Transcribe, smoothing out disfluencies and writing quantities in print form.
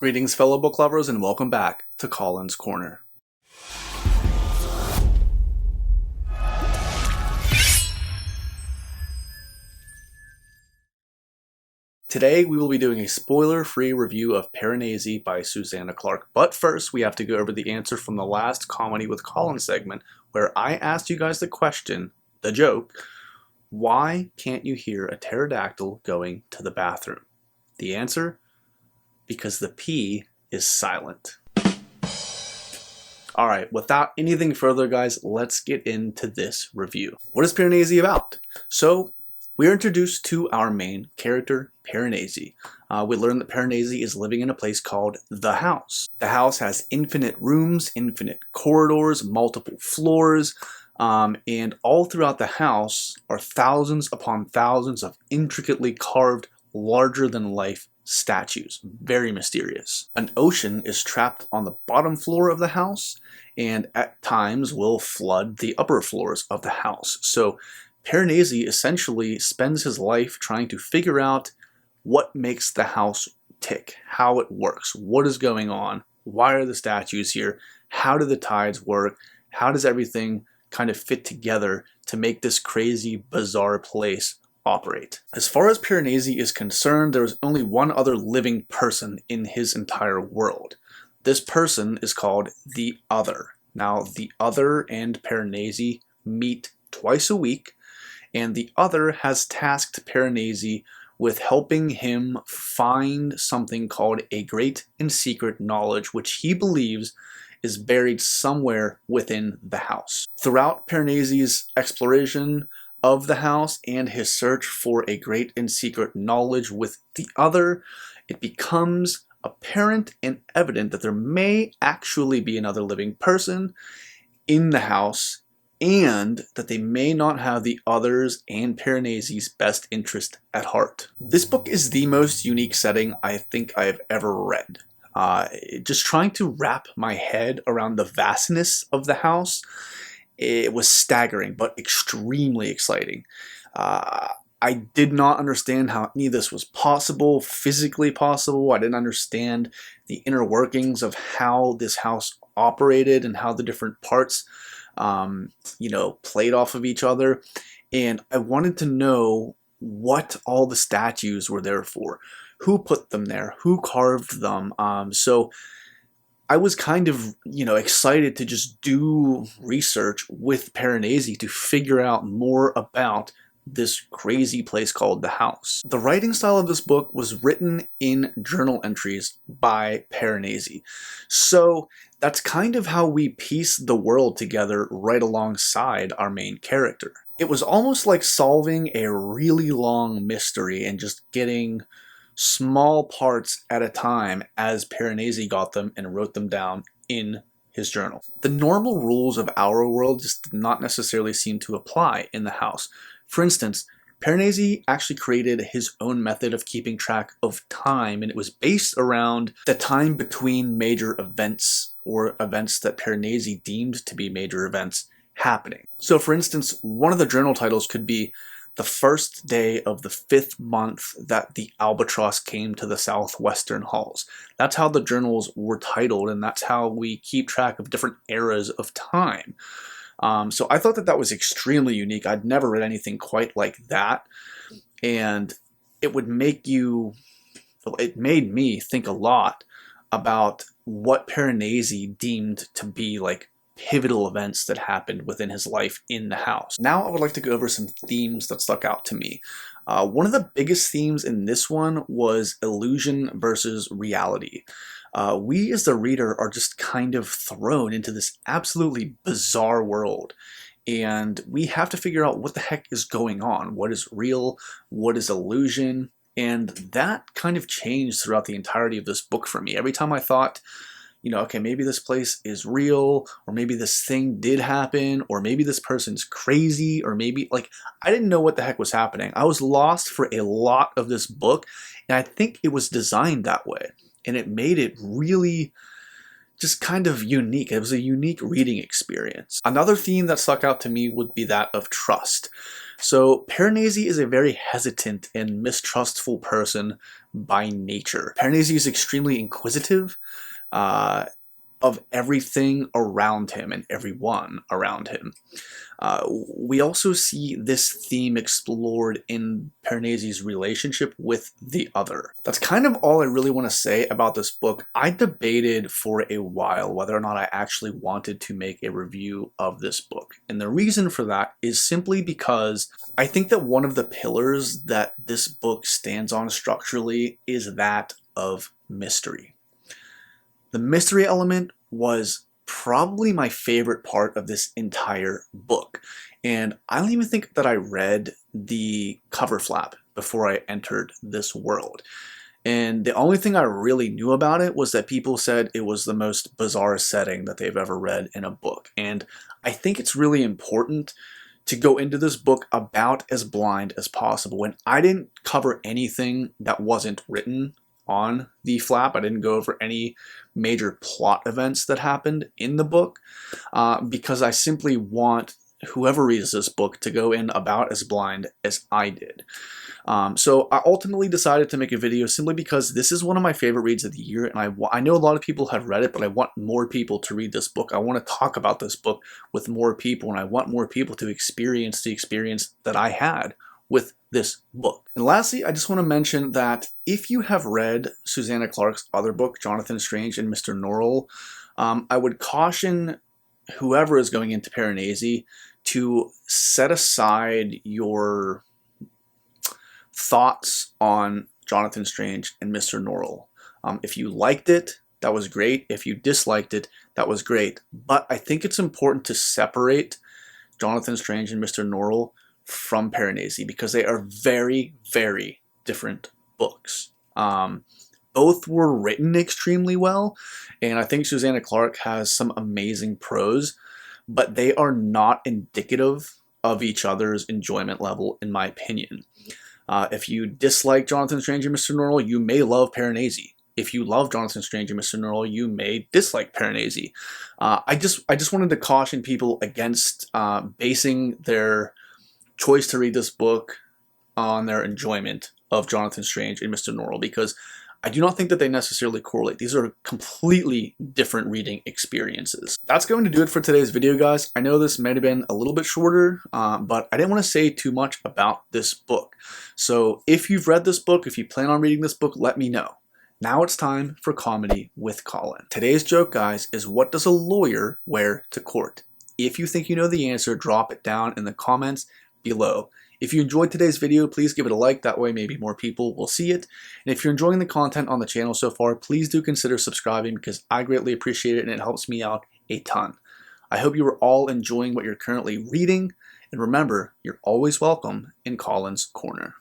Greetings, fellow book lovers, and welcome back to Colin's Corner. Today, we will be doing a spoiler-free review of Piranesi by Susanna Clarke. But first, we have to go over the answer from the last Comedy with Colin segment, where I asked you guys the question, the joke, why can't you hear a pterodactyl going to the bathroom? The answer? Because the P is silent. Alright, without anything further, guys, let's get into this review. What is Piranesi about? So, we're introduced to our main character, Piranesi. We learn that Piranesi is living in a place called the house. The house has infinite rooms, infinite corridors, multiple floors, and all throughout the house are thousands upon thousands of intricately carved, larger-than-life statues. Very mysterious. An ocean is trapped on the bottom floor of the house, and at times will flood the upper floors of the house. So Piranesi essentially spends his life trying to figure out what makes the house tick, how it works, what is going on, why are the statues here, how do the tides work, how does everything kind of fit together to make this crazy, bizarre place operate. As far as Piranesi is concerned, there is only one other living person in his entire world. This person is called the Other. Now, the Other and Piranesi meet twice a week, and the Other has tasked Piranesi with helping him find something called a great and secret knowledge, which he believes is buried somewhere within the house. Throughout Piranesi's exploration of the house and his search for a great and secret knowledge with the Other, it becomes apparent and evident that there may actually be another living person in the house, and that they may not have the Other's and Piranesi's best interest at heart. This book is the most unique setting I think I have ever read. Just trying to wrap my head around the vastness of the house, it was staggering, but extremely exciting. I did not understand how any of this was possible, physically possible. I didn't understand the inner workings of how this house operated and how the different parts, played off of each other. And I wanted to know what all the statues were there for, who put them there, who carved them. So I was kind of, excited to just do research with Piranesi to figure out more about this crazy place called the house. The writing style of this book was written in journal entries by Piranesi. So that's kind of how we piece the world together right alongside our main character. It was almost like solving a really long mystery and just getting small parts at a time as Piranesi got them and wrote them down in his journal. The normal rules of our world just did not necessarily seem to apply in the house. For instance, Piranesi actually created his own method of keeping track of time, and it was based around the time between major events, or events that Piranesi deemed to be major events, happening. So for instance, one of the journal titles could be the first day of the 5th month that the albatross came to the southwestern halls. That's how the journals were titled, and that's how we keep track of different eras of time. So I thought that was extremely unique. I'd never read anything quite like that, and it made me think a lot about what Piranesi deemed to be like pivotal events that happened within his life in the house. Now I would like to go over some themes that stuck out to me. One of the biggest themes in this one was illusion versus reality. We as the reader are just kind of thrown into this absolutely bizarre world, and we have to figure out what the heck is going on. What is real? What is illusion? And that kind of changed throughout the entirety of this book for me. Every time I thought, okay, maybe this place is real, or maybe this thing did happen, or maybe this person's crazy, or maybe, I didn't know what the heck was happening. I was lost for a lot of this book, and I think it was designed that way, and it made it really just kind of unique. It was a unique reading experience. Another theme that stuck out to me would be that of trust. So Piranesi is a very hesitant and mistrustful person by nature. Piranesi is extremely inquisitive of everything around him and everyone around him. We also see this theme explored in Piranesi's relationship with the other. That's kind of all I really want to say about this book. I debated for a while whether or not I actually wanted to make a review of this book. And the reason for that is simply because I think that one of the pillars that this book stands on structurally is that of mystery. The mystery element was probably my favorite part of this entire book. And I don't even think that I read the cover flap before I entered this world. And the only thing I really knew about it was that people said it was the most bizarre setting that they've ever read in a book. And I think it's really important to go into this book about as blind as possible. And I didn't cover anything that wasn't written on the flap. I didn't go over any major plot events that happened in the book because I simply want whoever reads this book to go in about as blind as I did. So I ultimately decided to make a video simply because this is one of my favorite reads of the year, and I know a lot of people have read it, but I want more people to read this book. I want to talk about this book with more people, and I want more people to experience the experience that I had with this book. And lastly, I just want to mention that if you have read Susanna Clarke's other book, Jonathan Strange and Mr. Norrell, I would caution whoever is going into Piranesi to set aside your thoughts on Jonathan Strange and Mr. Norrell. If you liked it, that was great. If you disliked it, that was great. But I think it's important to separate Jonathan Strange and Mr. Norrell from Piranesi because they are very, very different books. Both were written extremely well, and I think Susanna Clarke has some amazing prose, but they are not indicative of each other's enjoyment level, in my opinion. If you dislike Jonathan Strange and Mr. Norrell, you may love Piranesi. If you love Jonathan Strange and Mr. Norrell, you may dislike Piranesi. I just wanted to caution people against basing their choice to read this book on their enjoyment of Jonathan Strange and Mr. Norrell, because I do not think that they necessarily correlate. These are completely different reading experiences. That's going to do it for today's video, guys. I know this might have been a little bit shorter, but I didn't want to say too much about this book. So if you've read this book, if you plan on reading this book, let me know. Now it's time for Comedy with Colin. Today's joke, guys, is what does a lawyer wear to court? If you think you know the answer, drop it down in the comments below. If you enjoyed today's video, please give it a like. That way maybe more people will see it. And if you're enjoying the content on the channel so far, please do consider subscribing because I greatly appreciate it and it helps me out a ton. I hope you are all enjoying what you're currently reading. And remember, you're always welcome in Colin's Corner.